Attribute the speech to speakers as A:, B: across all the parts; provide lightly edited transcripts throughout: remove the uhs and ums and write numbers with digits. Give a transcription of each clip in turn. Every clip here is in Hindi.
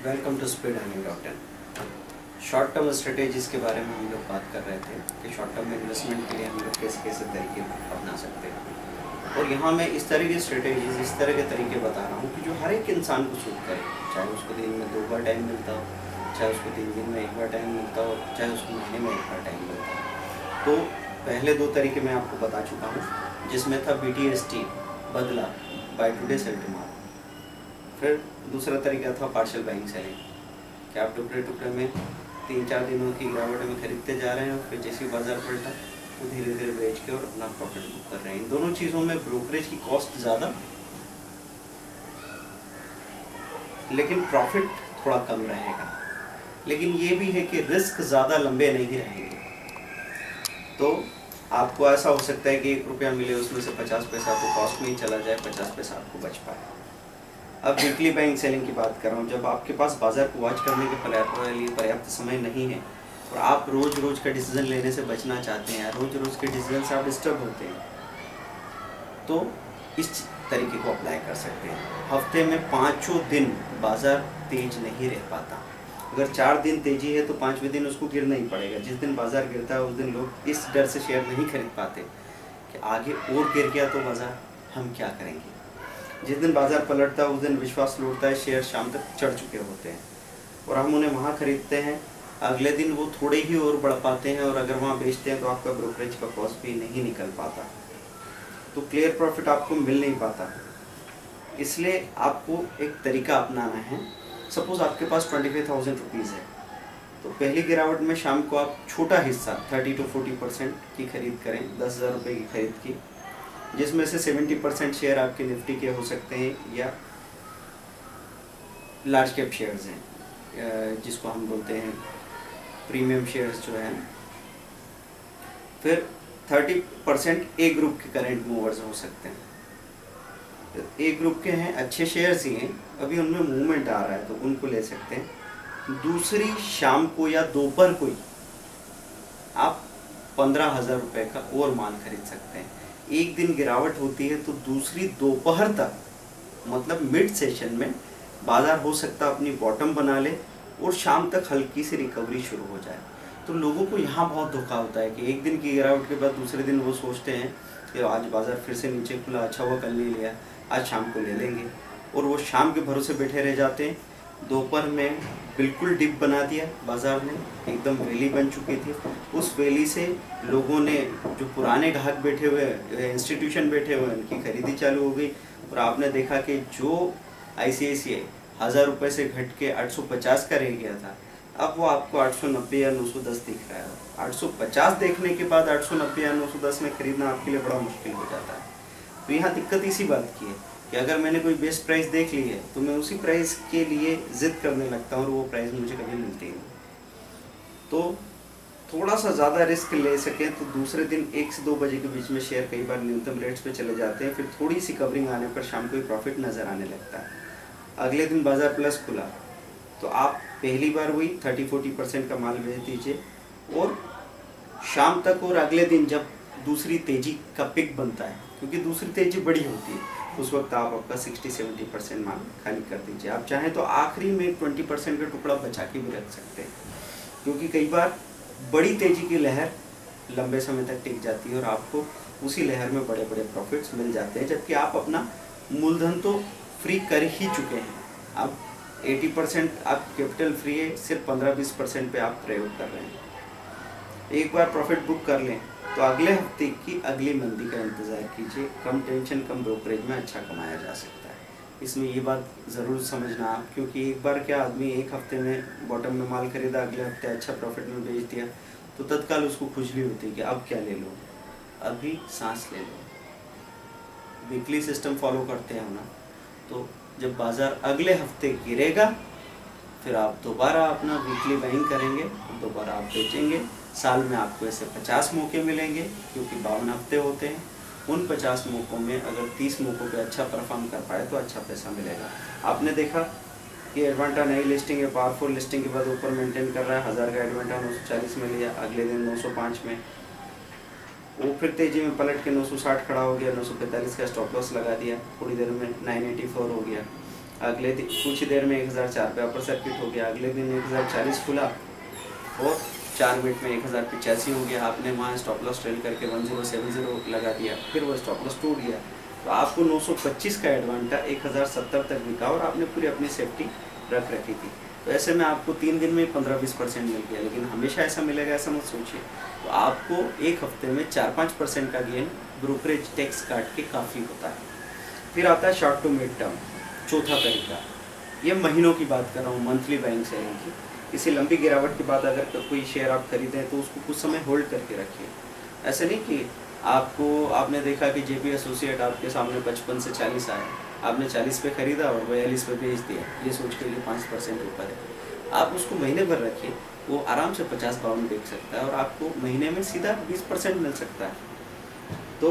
A: Welcome to speed earning dot in. Short term strategies के बारे में हम लोग बात कर रहे थे कि शॉर्ट टर्म इन्वेस्टमेंट के लिए हम लोग कैसे कैसे तरीके अपना सकते हैं। और यहाँ मैं इस तरह की स्ट्रेटेजीज, इस तरह के तरीके बता रहा हूँ कि जो हर एक इंसान को सूट करे, चाहे उसको दिन में 2 बार टाइम मिलता हो, चाहे उसको 3 दिन में 1 बार टाइम मिलता हो, चाहे उसको महीने में 1 बार टाइम मिलता हो। तो पहले 2 तरीके मैं आपको बता चुका हूँ, जिसमें था BTST बदला, बाय टुडे सेल टुमारो। फिर दूसरा तरीका था पार्शियल बाइंग सेलिंग, कि आप टुकड़े टुकड़े में 3-4 दिनों की गिरावट में खरीदते जा रहे हैं और फिर जैसे बाजार पलटा तो धीरे धीरे बेच के और अपना प्रॉफिट बुक कर रहे हैं। इन दोनों चीज़ों में ब्रोकरेज की कॉस्ट ज़्यादा, लेकिन प्रॉफिट थोड़ा कम रहेगा। लेकिन ये भी है कि रिस्क ज़्यादा लंबे नहीं रहेंगे। तो आपको ऐसा हो सकता है कि 1 रुपया मिले, उसमें से 50 पैसा आपको कॉस्ट में ही चला जाए, 50 पैसा आपको बच पाए। अब वीकली बाइंग सेलिंग की बात कर रहा हूँ। जब आपके पास बाजार को वॉच करने के लिए पर्याप्त समय नहीं है और आप रोज़ रोज़ का डिसीजन लेने से बचना चाहते हैं, रोज़ रोज़ के डिसीजन से आप डिस्टर्ब होते हैं, तो इस तरीके को अप्लाई कर सकते हैं। हफ्ते में 5 दिन बाजार तेज नहीं रह पाता। अगर 4 दिन तेजी है तो 5वें दिन उसको गिरना ही पड़ेगा। जिस दिन बाजार गिरता है उस दिन लोग इस डर से शेयर नहीं खरीद पाते कि आगे और गिर गया तो बाजार हम क्या करेंगे। जिस दिन बाजार पलटता है उस दिन विश्वास लौटता है, शेयर शाम तक चढ़ चुके होते हैं और हम उन्हें वहाँ खरीदते हैं। अगले दिन वो थोड़े ही और बढ़ पाते हैं और अगर वहाँ बेचते हैं तो आपका ब्रोकरेज का कॉस्ट भी नहीं निकल पाता, तो क्लियर प्रॉफिट आपको मिल नहीं पाता। इसलिए आपको एक तरीका अपनाना है। सपोज आपके पास 25,000 रुपीज़ है, तो पहली गिरावट में शाम को आप छोटा हिस्सा 30 to 40% की खरीद करें, 10,000 रुपये की खरीद की, जिसमें से 70% शेयर आपके निफ्टी के हो सकते हैं या लार्ज कैप शेयर्स हैं, जिसको हम बोलते हैं प्रीमियम शेयर्स जो हैं। फिर 30% ए ग्रुप के करंट मूवर्स हो सकते हैं। ए ग्रुप के हैं, अच्छे शेयर्स ही हैं, अभी उनमें मूवमेंट आ रहा है तो उनको ले सकते हैं। दूसरी शाम को या दोपहर को ही आप 15,000 रुपये का और माल खरीद सकते हैं। एक दिन गिरावट होती है तो दूसरी दोपहर तक, मतलब मिड सेशन में बाजार हो सकता है अपनी बॉटम बना ले और शाम तक हल्की सी रिकवरी शुरू हो जाए। तो लोगों को यहाँ बहुत धोखा होता है कि एक दिन की गिरावट के बाद दूसरे दिन वो सोचते हैं कि आज बाजार फिर से नीचे खुला, अच्छा हुआ कल नहीं लिया, आज शाम को ले लेंगे, और वो शाम के भरोसे बैठे रह जाते हैं। दोपहर में बिल्कुल डिप बना दिया बाजार ने, एकदम वैली बन चुकी थी। उस वैली से लोगों ने, जो पुराने ग्राहक बैठे हुए, इंस्टीट्यूशन बैठे हुए, उनकी खरीदी चालू हो गई और आपने देखा कि जो ICICI 1,000 रुपये से घट के 850 का रह गया था, अब वो आपको 890 या 910 दिख रहा है। 850 देखने के बाद 890 या 910 में खरीदना आपके लिए बड़ा मुश्किल हो जाता है। तो यहाँ दिक्कत इसी बात की है कि अगर मैंने कोई बेस्ट प्राइस देख ली है तो मैं उसी प्राइस के लिए जिद करने लगता हूँ और वो प्राइस मुझे कभी मिलती नहीं। तो थोड़ा सा ज़्यादा रिस्क ले सकें तो दूसरे दिन 1 से 2 बजे के बीच में शेयर कई बार न्यूनतम रेट्स पे चले जाते हैं। फिर थोड़ी सी कवरिंग आने पर शाम को ही प्रॉफिट नज़र आने लगता है। अगले दिन बाजार प्लस खुला तो आप पहली बार वही 30-40% का माल बेच दीजिए और शाम तक, और अगले दिन जब दूसरी तेजी का पिक बनता है, क्योंकि दूसरी तेजी बड़ी होती है, उस वक्त आप आपका 60-70% माल खाली कर दीजिए। आप चाहें तो आखिरी में 20% का टुकड़ा बचा के भी रख सकते हैं, क्योंकि कई बार बड़ी तेजी की लहर लंबे समय तक टिक जाती है और आपको उसी लहर में बड़े बड़े प्रॉफिट्स मिल जाते हैं, जबकि आप अपना मूलधन तो फ्री कर ही चुके हैं। अब 80% आप कैपिटल फ्री है, सिर्फ 15-20% पे आप प्रयोग कर रहे हैं। एक बार प्रॉफिट बुक कर लें तो अगले हफ्ते की अगली मंदी का इंतज़ार कीजिए। कम टेंशन, कम ब्रोकरेज में अच्छा कमाया जा सकता है। इसमें ये बात ज़रूर समझना आप, क्योंकि एक बार क्या आदमी एक हफ्ते में बॉटम में माल खरीदा, अगले हफ्ते अच्छा प्रॉफिट में बेच दिया, तो तत्काल उसको खुजली होती है कि अब क्या ले लो, अभी सांस ले लो। वीकली सिस्टम फॉलो करते हैं ना, तो जब बाज़ार अगले हफ्ते गिरेगा फिर आप दोबारा अपना वीकली बाइंग करेंगे, दोबारा आप बेचेंगे। साल में आपको ऐसे 50 मौके मिलेंगे, क्योंकि 52 हफ्ते होते हैं। उन 50 मौक़ों में अगर 30 मौक़ों पे अच्छा परफॉर्म कर पाए तो अच्छा पैसा मिलेगा। आपने देखा कि एडवांटा नई लिस्टिंग है, पावरफुल लिस्टिंग के बाद ऊपर मेंटेन कर रहा है। 1000 का एडवांटा 940 में लिया, अगले दिन 905 में, वो फिर तेजी में पलट के 960 खड़ा हो गया, 945 का स्टॉप लॉस लगा दिया, थोड़ी देर में 984 हो गया। अगले दिन कुछ ही देर में 1004 पे अपर सर्किट हो गया, अगले दिन 1040 खुला और 4 मिनट में 1085 हो गया। आपने वहाँ स्टॉप लॉस ट्रेल करके 1070 लगा दिया, फिर वो स्टॉप लॉस टूट गया, तो आपको 925 का एडवांटा 1070 तक बिका और आपने पूरी अपनी सेफ्टी रख रखी थी। तो ऐसे में आपको 3 दिन में 15-20% मिल गया, लेकिन हमेशा ऐसा मिलेगा ऐसा मत सोचिए। तो आपको एक हफ्ते में 4-5% का गेन ब्रोकरेज टैक्स काट के काफ़ी होता है। फिर आता है शॉर्ट टू मिड टर्म, चौथा तरीका। ये महीनों की बात कर रहा हूँ, मंथली बाइंग सेलिंग की। किसी लंबी गिरावट के बाद अगर कोई शेयर आप खरीदें तो उसको कुछ समय होल्ड करके रखिए। ऐसे नहीं कि आपने देखा कि जेपी एसोसिएट आपके सामने 55 से 40 आया, आपने 40 पे खरीदा और 42 पे बेच दिया, ये सोच के लिए 5% ऊपर है। आप उसको महीने भर रखिए, वो आराम से 50 पाउंड बेच सकता है और आपको महीने में सीधा 20% मिल सकता है। तो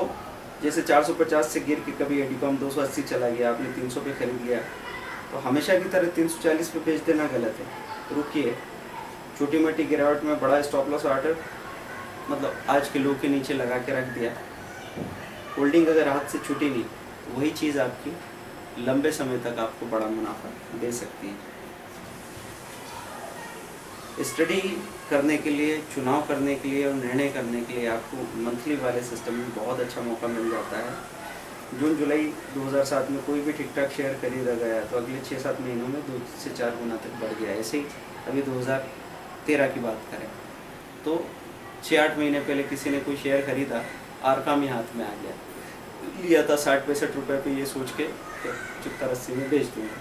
A: जैसे 450 से गिर के कभी एडिकॉम 280 चला गया, आपने 300 पे खरीद लिया, तो हमेशा की तरह 340 पे बेच देना गलत है। रुकिए, छोटी मोटी गिरावट में बड़ा स्टॉप लॉस ऑर्डर मतलब आज के लो के नीचे लगा के रख दिया, होल्डिंग अगर हाथ से छूटी नहीं तो वही चीज़ आपकी लंबे समय तक आपको बड़ा मुनाफा दे सकती है। स्टडी करने के लिए, चुनाव करने के लिए और निर्णय करने के लिए आपको मंथली वाले सिस्टम में बहुत अच्छा मौका मिल जाता है। जून जुलाई 2007 में कोई भी ठीक ठाक शेयर खरीदा गया तो अगले 6-7 महीनों में 2 से 4 गुना तक बढ़ गया। ऐसे ही अभी 2013 की बात करें तो 6-8 महीने पहले किसी ने कोई शेयर खरीदा, आरकाम ही हाथ में आ गया, लिया था 60-65 रुपये पे, ये सोच के 70-80 में बेच दूँगा।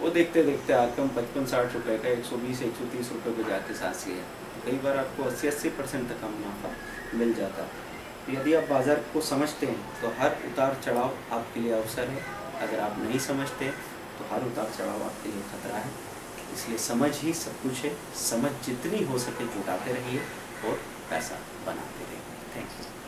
A: वो देखते देखते आरकम 55-60 रुपये का 120-130 रुपये पे जाके सांस लिया। कई बार आपको 80-80% तक का मुनाफा मिल जाता है। तो यदि आप बाज़ार को समझते हैं तो हर उतार चढ़ाव आपके लिए अवसर है, अगर आप नहीं समझते तो हर उतार चढ़ाव आपके लिए खतरा है। इसलिए समझ ही सब कुछ है, समझ जितनी हो सके जुटाते रहिए और पैसा बनाते रहिए। Thank you.